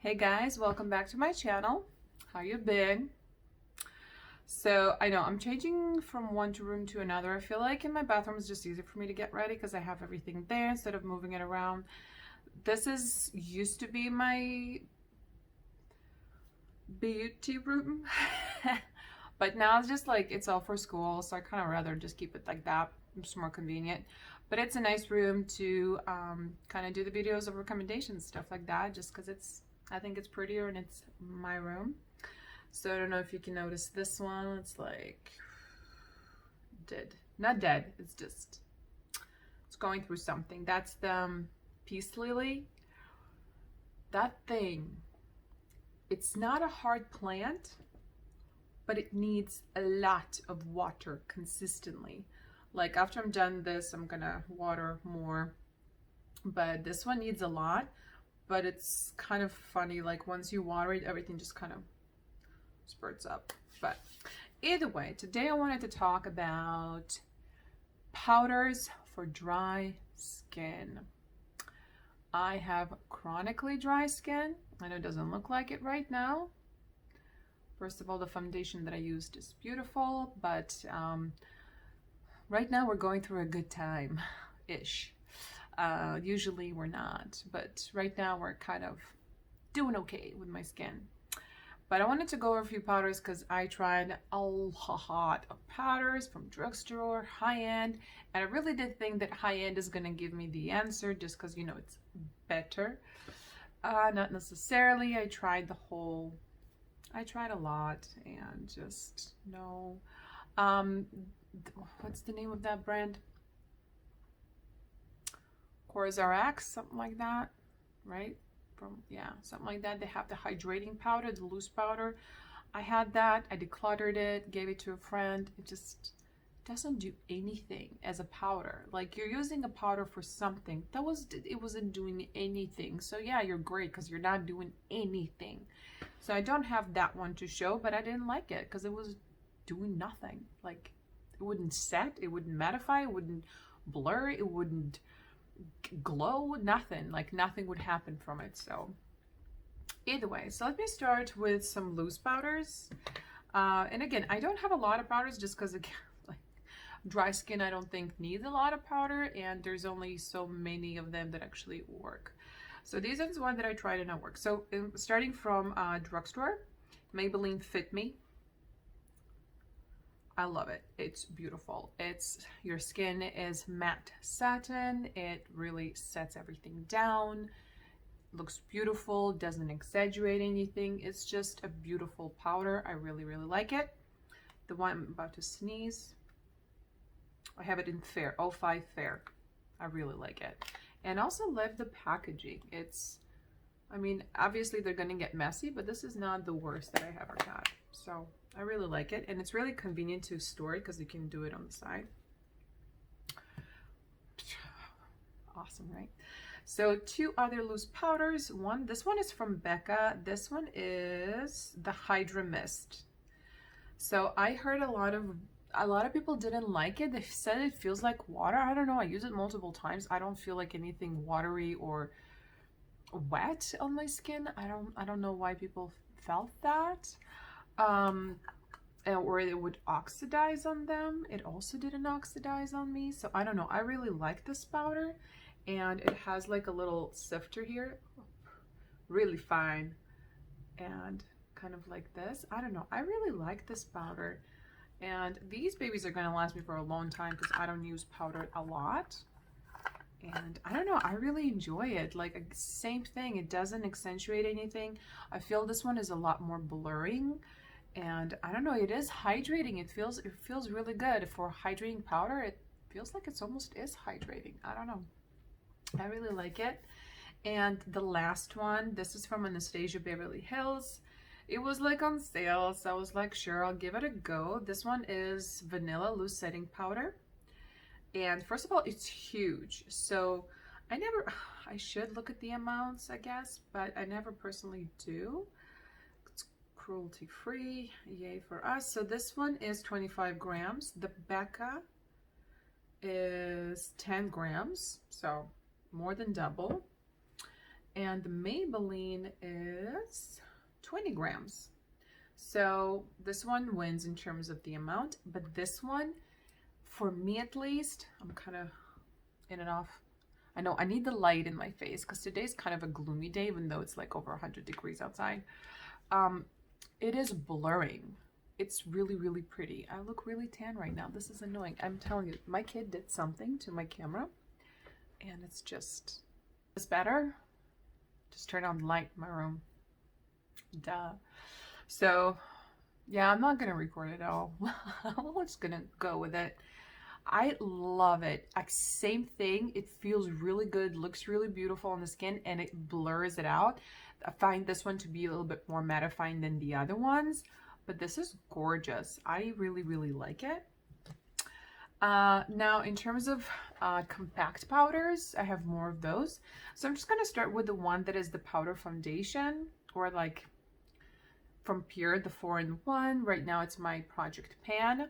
Hey guys, welcome back to my channel. How you been? So I know I'm changing from one room to another. I feel like in my bathroom is just easier for me to get ready because I have everything there instead of moving it around. This is used to be my beauty room, but now it's just like it's all for school, so I kind of rather just keep it like that. It's more convenient. But it's a nice room to kind of do the videos of recommendations, stuff like that, just because I think it's prettier and it's my room. So I don't know if you can notice this one. It's like dead. Not dead. It's going through something. That's the peace lily. That thing. It's not a hard plant, but it needs a lot of water consistently. Like after I'm done this, I'm gonna water more. But this one needs a lot. But it's kind of funny. Like once you water it, everything just kind of spurts up. But either way, today I wanted to talk about powders for dry skin. I have chronically dry skin. I know it doesn't look like it right now. First of all, the foundation that I used is beautiful, but right now we're going through a good time-ish. Usually we're not, but right now we're kind of doing okay with my skin. But I wanted to go over a few powders because I tried a lot of powders from drugstore, high-end, and I really did think that high-end is going to give me the answer just because, you know, it's better. Not necessarily. I tried a lot and just no. What's the name of that brand? CosRX, something like that, right? Yeah, something like that. They have the hydrating powder, the loose powder. I had that. I decluttered it, gave it to a friend. It just doesn't do anything as a powder. Like you're using a powder for something. It wasn't doing anything. So yeah, you're great because you're not doing anything. So I don't have that one to show, but I didn't like it because it was doing nothing. Like it wouldn't set, it wouldn't mattify, it wouldn't blur, it wouldn't glow, nothing. Like nothing would happen from it. So either way, so let me start with some loose powders. And again, I don't have a lot of powders just because like dry skin I don't think needs a lot of powder, and there's only so many of them that actually work. So these are the one that I tried and not work. So starting from drugstore, Maybelline Fit Me. I love it. It's beautiful. Your skin is matte satin. It really sets everything down. Looks beautiful, doesn't exaggerate anything. It's just a beautiful powder. I really, really like it. The one I'm about to sneeze, I have it in Fair, 05 Fair. I really like it. And also love the packaging. I mean, obviously they're gonna get messy, but this is not the worst that I ever got. So I really like it, and it's really convenient to store it because you can do it on the side. Awesome, right? So two other loose powders. This one is from Becca. This one is the Hydra Mist. So I heard a lot of people didn't like it. They said it feels like water. I don't know. I use it multiple times. I don't feel like anything watery or wet on my skin. I don't know why people felt that. Or it would oxidize on them. It also didn't oxidize on me. So I don't know. I really like this powder, and it has like a little sifter here. Really fine. And kind of like this. I don't know. I really like this powder. And these babies are going to last me for a long time because I don't use powder a lot. And I don't know, I really enjoy it. Like same thing, it doesn't accentuate anything. I feel this one is a lot more blurring, and I don't know, it is hydrating. It feels really good for hydrating powder. It feels like it's almost is hydrating. I don't know. I really like it. And the last one, this is from Anastasia Beverly Hills. It was like on sale, so I was like, sure, I'll give it a go. This one is Vanilla Loose Setting Powder. And first of all, it's huge. So I should look at the amounts, I guess, but I never personally do. It's cruelty free, yay for us. So this one is 25 grams. The Becca is 10 grams, so more than double. and the Maybelline is 20 grams. So this one wins in terms of the amount, but this one, for me at least, I'm kind of in and off. I know I need the light in my face because today's kind of a gloomy day, even though it's like over 100 degrees outside. It is blurring. It's really, really pretty. I look really tan right now. This is annoying. I'm telling you, my kid did something to my camera and it's just, it's better. Just turn on the light in my room. Duh. So yeah, I'm not gonna record it all. I'm just gonna go with it. I love it. Like, same thing. It feels really good, looks really beautiful on the skin, and it blurs it out. I find this one to be a little bit more mattifying than the other ones, but this is gorgeous. I really, really like it. Now, in terms of compact powders, I have more of those. So I'm just going to start with the one that is the powder foundation, or like from Pure, the 4-in-1. Right now it's my Project Pan.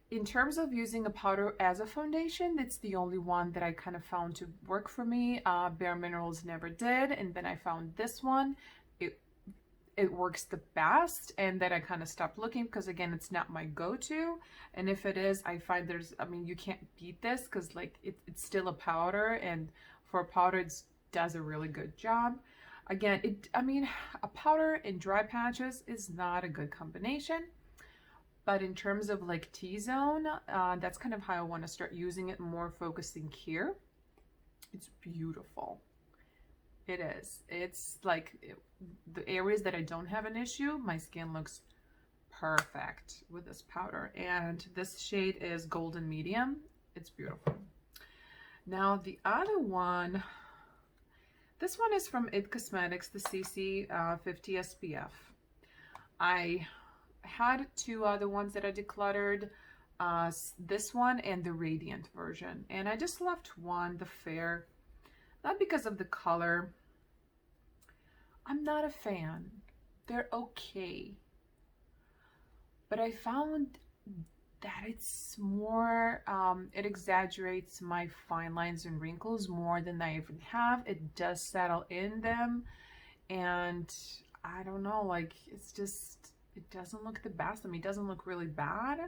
In terms of using a powder as a foundation, it's the only one that I kind of found to work for me. Bare Minerals never did, and then I found this one. It works the best, and then I kind of stopped looking because, again, it's not my go-to. And if it is, I find I mean, you can't beat this because like it's still a powder, and for a powder, it does a really good job. Again, I mean, a powder in dry patches is not a good combination. But in terms of like T-zone, that's kind of how I want to start using it more, focusing here. It's beautiful. It is. It's like the areas that I don't have an issue, my skin looks perfect with this powder. And this shade is Golden Medium. It's beautiful. Now the other one, this one is from IT Cosmetics, the CC 50 SPF. I had two other ones that I decluttered, this one and the Radiant version, and I just left one, the Fair, not because of the color. I'm not a fan. They're okay, but I found that it's more, it exaggerates my fine lines and wrinkles more than I even have. It does settle in them, and I don't know, like, it's just, it doesn't look the best. I mean, it doesn't look really bad.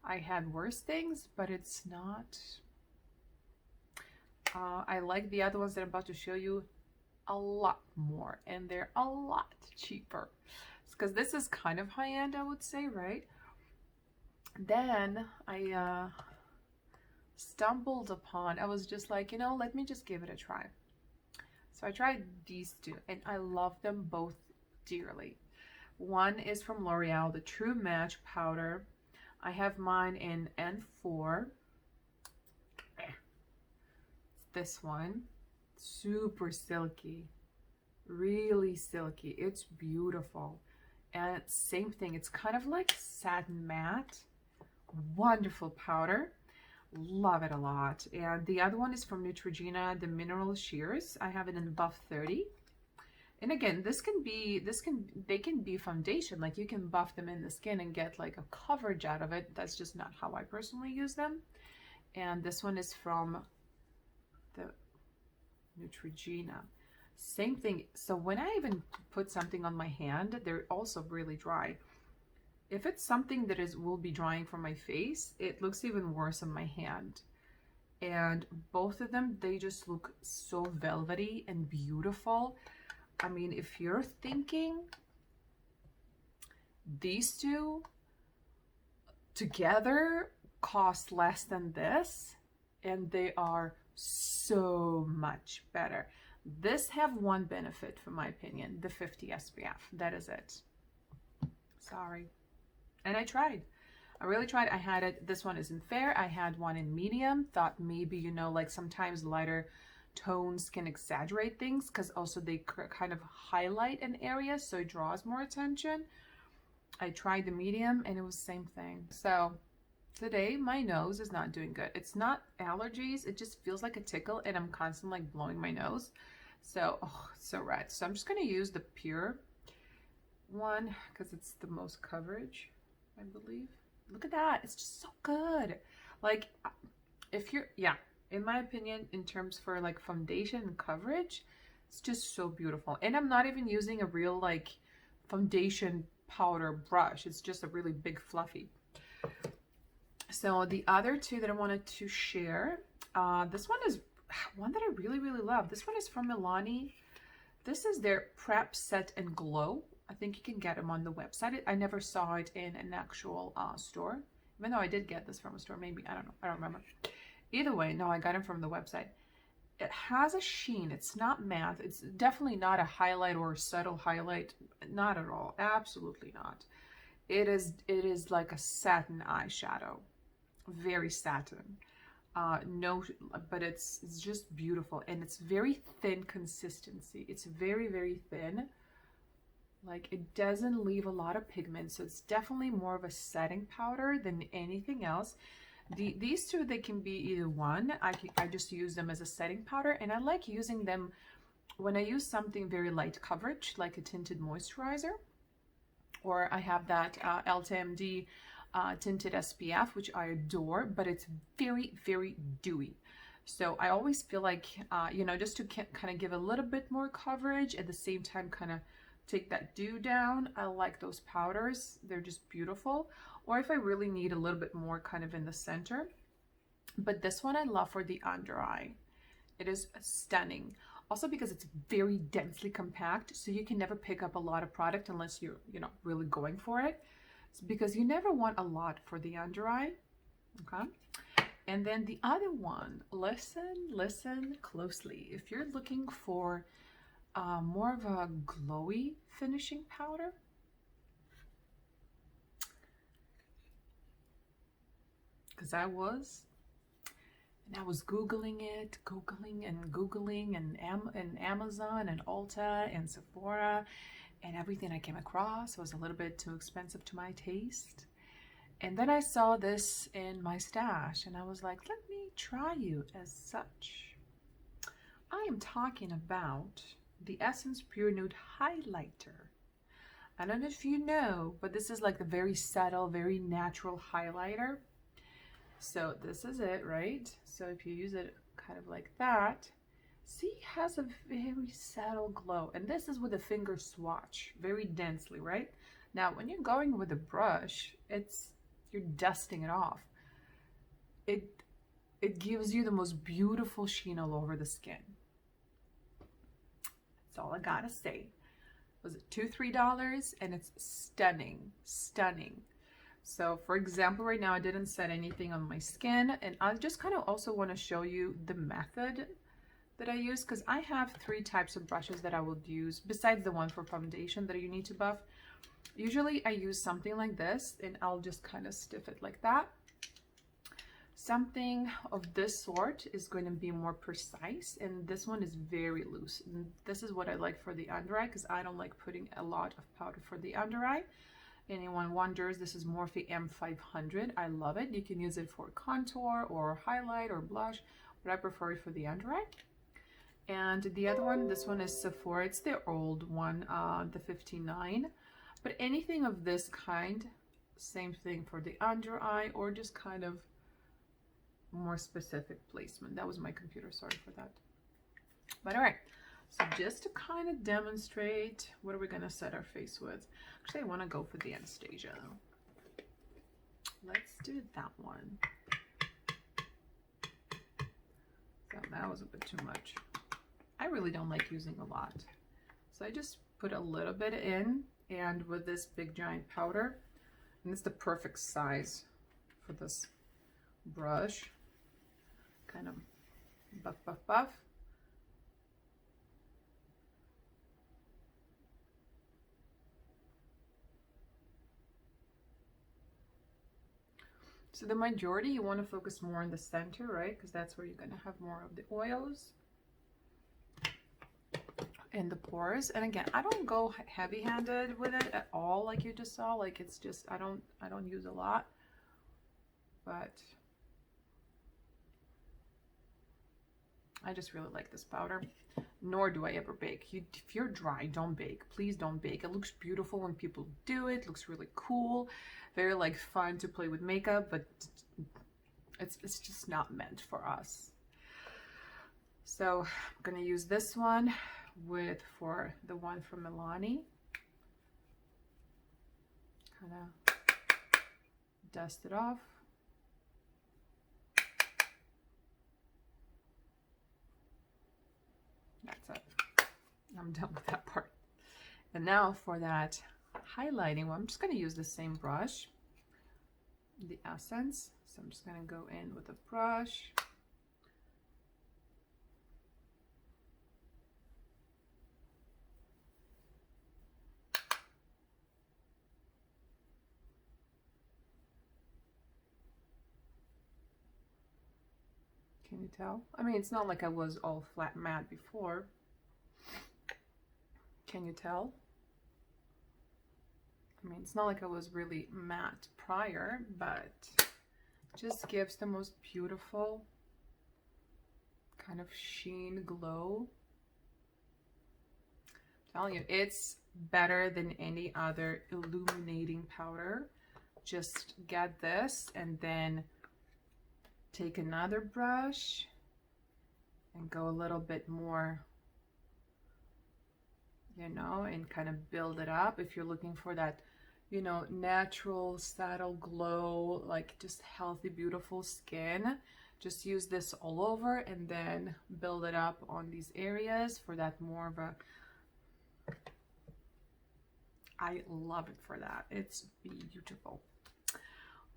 I had worse things, but it's not. I like the other ones that I'm about to show you a lot more, and they're a lot cheaper. Because this is kind of high-end, I would say, right? Then I stumbled upon, I was just like, you know, let me just give it a try. So I tried these two, and I love them both dearly. One is from L'Oreal, the True Match Powder. I have mine in N4. It's this one. Super silky. Really silky. It's beautiful. And same thing. It's kind of like satin matte. Wonderful powder. Love it a lot. And the other one is from Neutrogena, the Mineral Shears. I have it in Buff 30. And again, they can be foundation, like you can buff them in the skin and get like a coverage out of it. That's just not how I personally use them. And this one is from the Neutrogena. Same thing. So when I even put something on my hand, they're also really dry. If it's something that will be drying from my face, it looks even worse on my hand. And both of them, they just look so velvety and beautiful. I mean, if you're thinking these two together cost less than this, and they are so much better. This have one benefit, for my opinion, the 50 SPF. That is it. Sorry. And I tried. I really tried. I had it. This one isn't fair. I had one in medium. Thought maybe, you know, like sometimes lighter tones can exaggerate things because also they kind of highlight an area, so it draws more attention. I tried the medium and it was the same thing. So today my nose is not doing good. It's not allergies, it just feels like a tickle, and I'm constantly like blowing my nose. So it's so red. So I'm just going to use the Pure one because it's the most coverage, I believe. Look at that. It's just so good. Like, if you're, yeah, in my opinion, in terms for like foundation and coverage, It's just so beautiful. And I'm not even using a real like foundation powder brush. It's just a really big fluffy. So the other two that I wanted to share, this one is one that I really, really love. This one is from Milani. This is their Prep, Set, and Glow. I think you can get them on the website. I never saw it in an actual store, even though I did get this from a store. Maybe, I don't know. I don't remember. Either way, no, I got them from the website. It has a sheen. It's not matte. It's definitely not a highlight or a subtle highlight. Not at all. Absolutely not. It is like a satin eyeshadow. Very satin. No, but it's just beautiful, and it's very thin consistency. It's very, very thin. Like, it doesn't leave a lot of pigment, so it's definitely more of a setting powder than anything else. These two, they can be either one. I just use them as a setting powder, and I like using them when I use something very light coverage, like a tinted moisturizer, or I have that LTMD tinted SPF, which I adore, but it's very, very dewy. So I always feel like, you know, just to kind of give a little bit more coverage, at the same time kind of take that dew down. I like those powders. They're just beautiful. Or if I really need a little bit more kind of in the center. But this one I love for the under eye. It is stunning. Also because it's very densely compact, so you can never pick up a lot of product unless you're, you know, really going for it. It's because you never want a lot for the under eye. Okay. And then the other one, listen closely. If you're looking for more of a glowy finishing powder, because I was Googling it, Googling and Amazon and Ulta and Sephora, and everything I came across was a little bit too expensive to my taste. And then I saw this in my stash, and I was like, let me try you as such. I am talking about the Essence Pure Nude Highlighter. I don't know if you know, but this is like the very subtle, very natural highlighter. So this is it, right? So if you use it kind of like that, see, it has a very subtle glow. And this is with a finger swatch, very densely, right? Now, when you're going with a brush, you're dusting it off. It gives you the most beautiful sheen all over the skin. That's all I gotta say. Was it $2-3? And it's stunning, stunning. So for example, right now I didn't set anything on my skin, and I just kind of also want to show you the method that I use, because I have 3 types of brushes that I would use besides the one for foundation that you need to buff. Usually I use something like this, and I'll just kind of stiff it like that. Something of this sort is going to be more precise, and this one is very loose. And this is what I like for the under eye, because I don't like putting a lot of powder for the under eye. Anyone wonders, this is Morphe M500. I love it. You can use it for contour or highlight or blush, but I prefer it for the under eye. And the other one, this one is Sephora. It's the old one, the 59. But anything of this kind, same thing for the under eye, or just kind of more specific placement. That was my computer, sorry for that. But all right. So just to kind of demonstrate, what are we going to set our face with? Actually, I want to go for the Anastasia. Let's do that one. So that was a bit too much. I really don't like using a lot. So I just put a little bit in, and with this big giant powder, and it's the perfect size for this brush. Kind of buff, buff, buff. So the majority, you want to focus more on the center, right? Because that's where you're going to have more of the oils and the pores. And again, I don't go heavy-handed with it at all, like you just saw. Like, it's just, I don't use a lot, but I just really like this powder. Nor do I ever bake. If you're dry, don't bake. Please don't bake. It looks beautiful when people do it. It looks really cool. Very like fun to play with makeup, but it's just not meant for us. So I'm gonna use this one with for the one from Milani. Kind of dust it off. That's it. I'm done with that part. And now for that highlighting, well, I'm just going to use the same brush, the Essence. So I'm just going to go in with a brush. Can you tell? I mean, it's not like I was all flat matte before. Can you tell? I mean, it's not like I was really matte prior, but just gives the most beautiful kind of sheen glow. I'm telling you, it's better than any other illuminating powder. Just get this and then take another brush and go a little bit more, you know, and kind of build it up. If you're looking for that, you know, natural, subtle glow, like just healthy, beautiful skin, just use this all over and then build it up on these areas for that more of a, I love it for that. It's beautiful.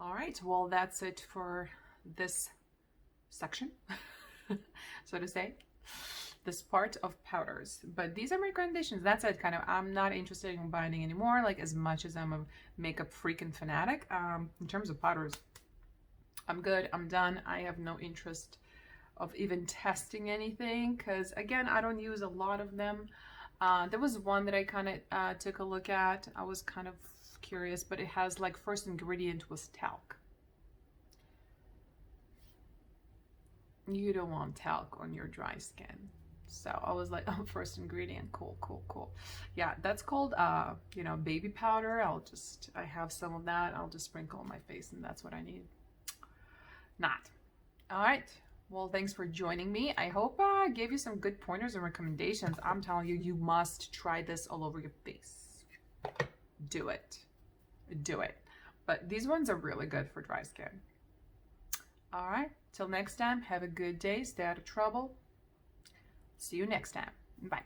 All right, well, that's it for this section, so to say, this part of powders. But these are my recommendations. That's it. Kind of, I'm not interested in binding anymore, like as much as I'm a makeup freak and fanatic. In terms of powders, I'm good. I'm done. I have no interest of even testing anything because, again, I don't use a lot of them. There was one that I kind of took a look at. I was kind of curious, but it has like first ingredient was talc. You don't want talc on your dry skin. So I was like, oh, first ingredient, cool, cool, cool. Yeah, that's called, you know, baby powder. I have some of that. I'll just sprinkle on my face and that's what I need. Not. All right. Well, thanks for joining me. I hope I gave you some good pointers and recommendations. I'm telling you, you must try this all over your face. Do it. Do it. But these ones are really good for dry skin. All right. Till next time, have a good day. Stay out of trouble. See you next time. Bye.